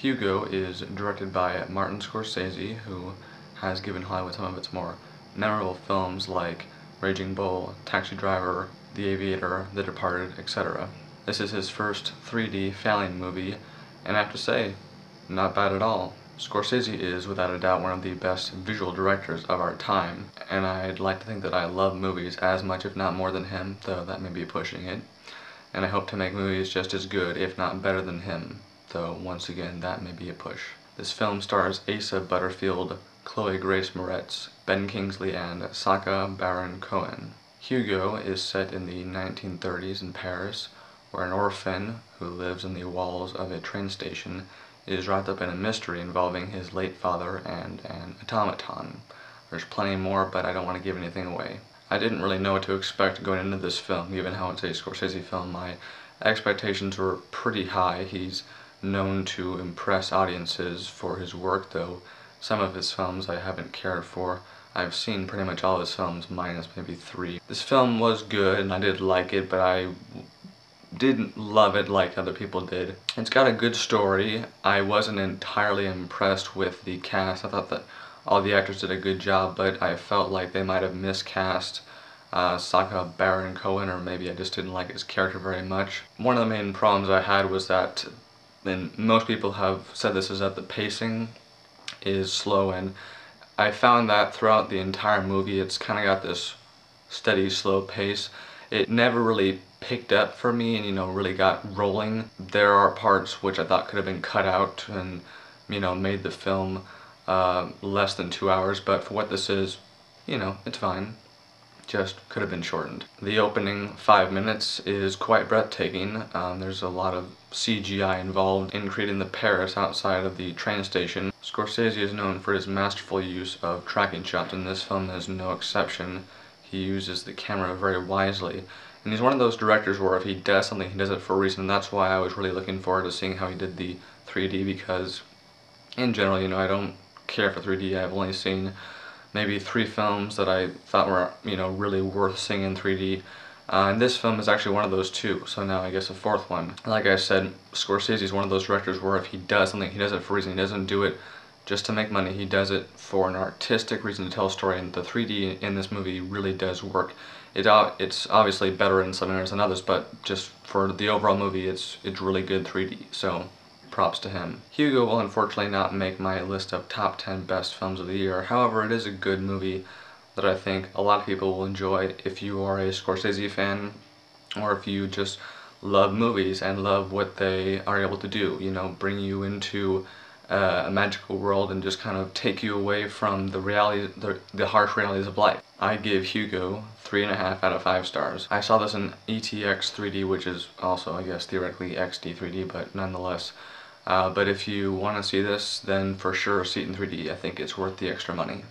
Hugo is directed by Martin Scorsese, who has given Hollywood some of its more memorable films like Raging Bull, Taxi Driver, The Aviator, The Departed, etc. This is his first 3D family movie, and I have to say, not bad at all. Scorsese is, without a doubt, one of the best visual directors of our time, and I'd like to think that I love movies as much, if not more than him, though that may be pushing it. And I hope to make movies just as good, if not better than him, though once again that may be a push. This film stars Asa Butterfield, Chloe Grace Moretz, Ben Kingsley, and Sacha Baron Cohen. Hugo is set in the 1930s in Paris, where an orphan who lives in the walls of a train station is wrapped up in a mystery involving his late father and an automaton. There's plenty more, but I don't want to give anything away. I didn't really know what to expect going into this film, given how it's a Scorsese film. My expectations were pretty high. He's known to impress audiences for his work, though some of his films I haven't cared for. I've seen pretty much all his films, minus maybe 3. This film was good, and I did like it, but I didn't love it like other people did. It's got a good story. I wasn't entirely impressed with the cast. I thought that all the actors did a good job, but I felt like they might have miscast Sacha Baron Cohen, or maybe I just didn't like his character very much. One of the main problems I had was that, and most people have said this, is that the pacing is slow, and I found that throughout the entire movie it's kind of got this steady, slow pace. It never really picked up for me and, really got rolling. There are parts which I thought could have been cut out and, made the film less than 2 hours, but for what this is, it's fine. Just could have been shortened. The opening 5 minutes is quite breathtaking. There's a lot of CGI involved in creating the Paris outside of the train station. Scorsese is known for his masterful use of tracking shots, and this film is no exception. He uses the camera very wisely. And he's one of those directors where if he does something, he does it for a reason. That's why I was really looking forward to seeing how he did the 3D, because in general, I don't care for 3D. I've only seen maybe 3 films that I thought were, really worth seeing in 3D. And this film is actually one of those 2, so now I guess a 4th one. Like I said, Scorsese is one of those directors where if he does something, he does it for a reason. He doesn't do it just to make money. He does it for an artistic reason to tell a story, and the 3D in this movie really does work. It's obviously better in some areas than others, but just for the overall movie, it's really good 3D, so props to him. Hugo will unfortunately not make my list of top 10 best films of the year. However, it is a good movie that I think a lot of people will enjoy if you are a Scorsese fan, or if you just love movies and love what they are able to do, bring you into a magical world and just kind of take you away from the harsh realities of life. I give Hugo 3.5 out of 5 stars. I saw this in ETX 3D, which is also, I guess, theoretically XD 3D, but nonetheless. But if you want to see this, then for sure see it in 3D. I think it's worth the extra money.